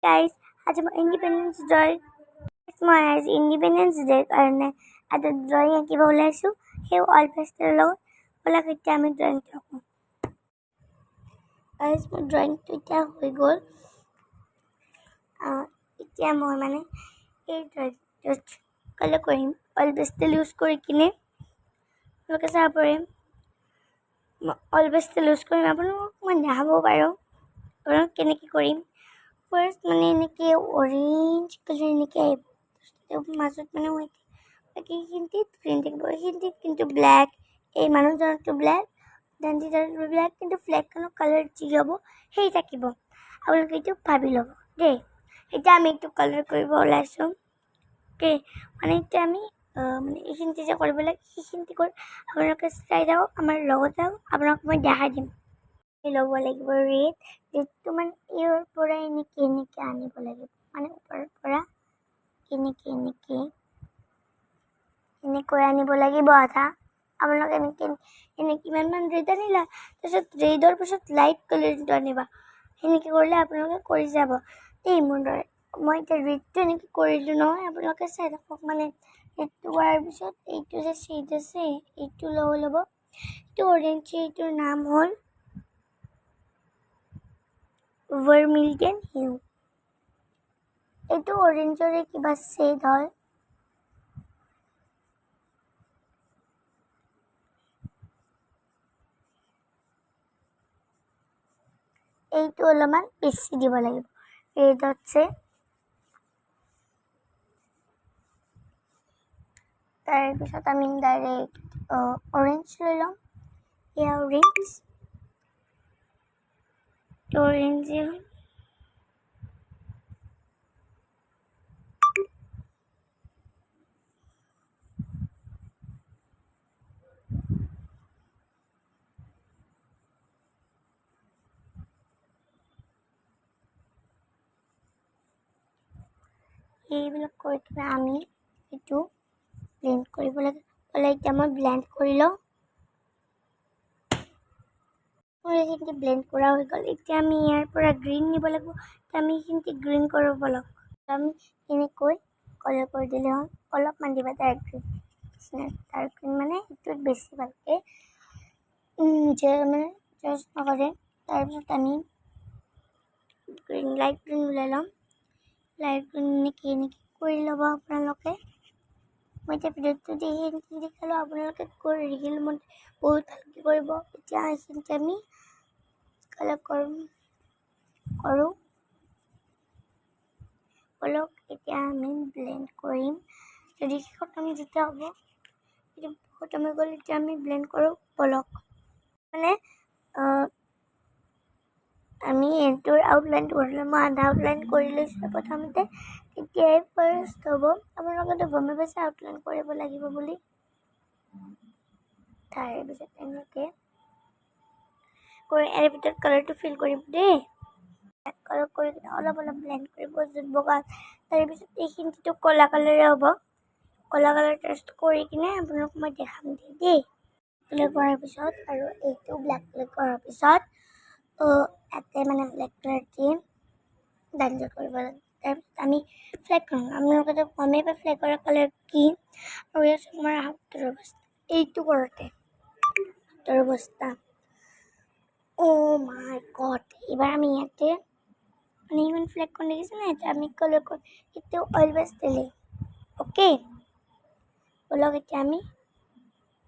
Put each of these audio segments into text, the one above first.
Guys, आज मैं independence day মই আজি ইণ্ডিপেণ্ডেন্স ডে কাৰণে এটা ড্ৰয়িং আঁকিব ওলাইছোঁ। সেই অইল পেষ্টেলৰ লগত ব'লক এতিয়া আমি ড্ৰয়িংটো আঁকো। গাইজ মোৰ ড্ৰয়িংটো এতিয়া হৈ গ'ল। এতিয়া মই মানে এই ড্ৰয়িংটোত কালাৰ কৰিম। অইল পেষ্টেল ইউজ কৰি কিনে আপোনালোকে চাব পাৰিম। অইল পেষ্টেল ইউজ কৰিম, আপোনালোকক মই দেখাব পাৰোঁ আপোনালোক কেনেকৈ কৰিম। ফাৰ্ষ্ট মানে এনেকৈ অৰেঞ্জ কালাৰ এনেকৈ আহিব, মাজত মানে বাকীখিনিত গ্ৰীণ থাকিব, এইখিনিত কিন্তু ব্লেক, এই মানুহজনৰটো ব্লেক, দাণ্ডিজনৰটো ব্লেক, কিন্তু ফ্লেগখনৰ কালাৰ যি হ'ব সেই থাকিব। আপোনালোকে এইটো ভাবি ল'ব দেই। এতিয়া আমি এইটো কালাৰ কৰিব ওলাইছোঁ। অ'কে, মানে এতিয়া আমি মানে এইখিনিতে যে কৰিব লাগে সেইখিনিতে কৰি আপোনালোকে চাই যাওক, আমাৰ লগতে আপোনালোকক মই দেখাই দিম। ল'ব লাগিব ৰেডটো মানে ইয়াৰ পৰা এনেকৈ আনিব লাগিব, মানে ওপৰৰ পৰা এনেকৈ আনিব লাগিব আধা। আপোনালোকে এনেকৈ ইমানমান ৰেড আনিলা, তাৰপিছত ৰেডৰ পিছত লাইট কালাৰটো আনিবা। সেনেকৈ কৰিলে আপোনালোকে কৰি যাব দেই মোৰ দৰে। মই এতিয়া ৰেডটো এনেকৈ কৰিলোঁ নহয়, আপোনালোকে চাই থাকক। মানে ৰেডটো কৰাৰ পিছত এইটো যে শ্বেড আছে এইটো ল'ব। এইটো অৰেঞ্জ, এইটোৰ নাম হ'ল ভাৰ্মিলিয়ন হিউ। এইটো অৰেঞ্জৰে কিবা শ্বেড হয়। এইটো অলপমান বেছি দিব লাগিব ৰেডতছে। তাৰপিছত আমি ডাইৰেক্ট অৰেঞ্জ লৈ ল'ম। এয়া অৰেঞ্জে হ'ল। এইবিলাক কৰি কিনে আমি এইটো ব্লেণ্ড কৰিব লাগে। এতিয়া মই ব্লেণ্ড কৰি লওঁ। মোৰ এইখিনিতে ব্লেণ্ড কৰা হৈ গ'ল। এতিয়া আমি ইয়াৰ পৰা গ্ৰীণ নিব লাগিব। এতিয়া আমি এইখিনিতে গ্ৰীণ কৰিব লাগিব। আমি এনেকৈ কালাৰ কৰি দিলে হ'ল। অলপমান দিবা ডাৰ্ক গ্ৰীণ মানে এইটোত বেছি ভালকৈ মানে জাষ্ট নকৰে। তাৰপিছত আমি লাইট গ্ৰীণ ওলাই ল'ম। লাইট গ্ৰীণ এনেকৈ কৰি ল'ব আপোনালোকে। মই এতিয়া ভিডিঅ'টো দেখালোঁ, আপোনালোকে কৰি দেখিলোঁ মই বহুত ভালকৈ কৰিব। এতিয়া এইখিনিতে আমি কালাৰ কৰোঁ। বলক এতিয়া আমি ব্লেণ্ড কৰিম। যদি খতম যেতিয়া হ'ব, এতিয়া খতম হৈ গ'ল, এতিয়া আমি ব্লেণ্ড কৰোঁ বলক। মানে আমি এইটোৰ আউটলাইনটো কৰিলোঁ, মই আধা আউটলাইন কৰি লৈছোঁ প্ৰথমতে, তেতিয়াই ফাৰ্ষ্ট হ'ব। আপোনালোকেতো গমে পাইছে আউটলাইন কৰিব লাগিব বুলি। তাৰপিছত এনেকৈ কৰি ইয়াৰ ভিতৰত কালাৰটো ফিল কৰিম দেই। কালাৰ কৰি কিনে অলপ ব্লেণ্ড কৰিব য'ত বগা। তাৰপিছত এইখিনিতো ক'লা কালাৰে হ'ব। ক'লা কালাৰ টেষ্ট কৰি কিনে আপোনালোকক মই দেখাম দেই। কালাৰ কৰাৰ পিছত আৰু এইটো ব্লেক কালাৰ কৰাৰ পিছত ইয়াতে মানে ব্লেক কালাৰ দি ডাইৰেক্ট কৰিব লাগে। তাৰপিছত আমি ফ্লেগ কৰিম। আপোনালোকেতো গমেই পায় ফ্লেগৰ কালাৰ কি। আৰু ইয়াত আমাৰ হাতৰ অৱস্থা এইটো কৰোঁতে হাতৰ অৱস্থা মাই গড। এইবাৰ আমি ইয়াতে মানে ইমান ফ্লেগখন দেখিছে না, এতিয়া আমি কালাৰ কৰিম। এইটো অইল পেষ্টেলে। অ'কে, বলক এতিয়া আমি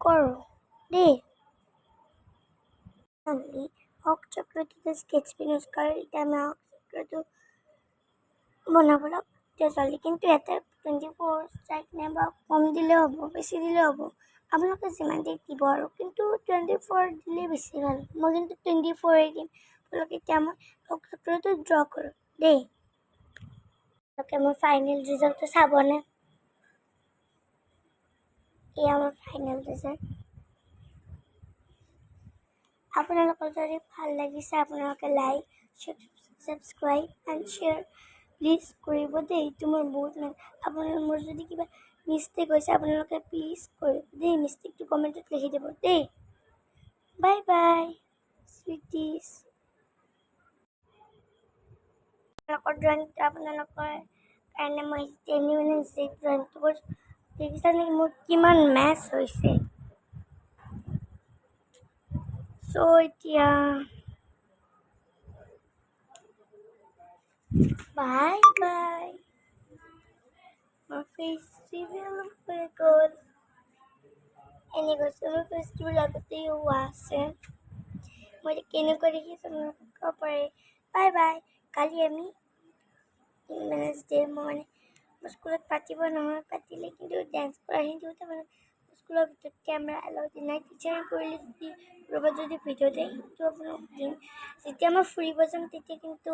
কৰোঁ দেই। হক চক্ৰটো স্কেচ পেন ইউজ কৰে। এতিয়া আমি হক চক্ৰটো বনাব লওক এতিয়া জলদি। কিন্তু ইয়াতে 24 ষ্ট্ৰাইক নাইবা কম দিলেও হ'ব, বেছি দিলেও হ'ব। আপোনালোকে যিমান দিয়ে দিব আৰু, কিন্তু 24 দিলে বেছি ভাল। মই কিন্তু 24 দিম। আপোনালোকে এতিয়া মই হক চক্ৰটো ড্ৰ কৰোঁ দেই। আপোনালোকে মোৰ ফাইনেল ৰিজাল্টটো চাবনে? এয়া মোৰ ফাইনেল ৰিজাল্ট। আপোনালোকৰ যদি ভাল লাগিছে আপোনালোকে like, subscribe and share please কৰিব দেই। এইটো মোৰ বহুত মোৰ যদি কিবা মিষ্টেক হৈছে আপোনালোকে প্লিজ কৰিব দেই। মিষ্টেকটো কমেণ্টত লিখি দিব দেই। Bye bye চুইটিজ। ড্ৰয়িংটো আপোনালোকৰ কাৰণে মই জেনুইনলি ড্ৰয়িংটো কৰিছোঁ। দেখিছানে মোৰ কিমান মেচ হৈছে। চ' এতিয়া বাই বাই। মোৰ ফেষ্টিভেল হৈ গ'ল। এনিভাৰ্চাৰী ফেষ্টিভেল আগতেই হোৱা আছে। মই এতিয়া কেনেকৈ দেখিছোঁ আপোনালোকে ক'ব পাৰে। Bye bye. কালি আমি ইনভেনেঞ্চ ডে মোৰ স্কুলত পাতিব নহয়, পাতিলে কিন্তু ডেন্স কৰা দিওঁতে স্কুলৰ ভিতৰত কেমেৰা এলাউড নাই। টিচাৰে কৰিলে যদি ক'ৰবাত যদি ভিডিঅ' দিয়ে সেইটো আপোনাক দিম। যেতিয়া মই ফুৰিব যাম তেতিয়া কিন্তু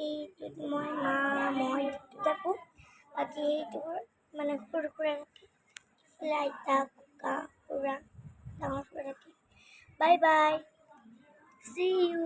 এইটোত মই থাকোঁ। বাকী এইটো সৰু সুৰা থাকে আইতা ককা খুৰা ডাঙৰ সুৰা থাকে। Bye bye, see U.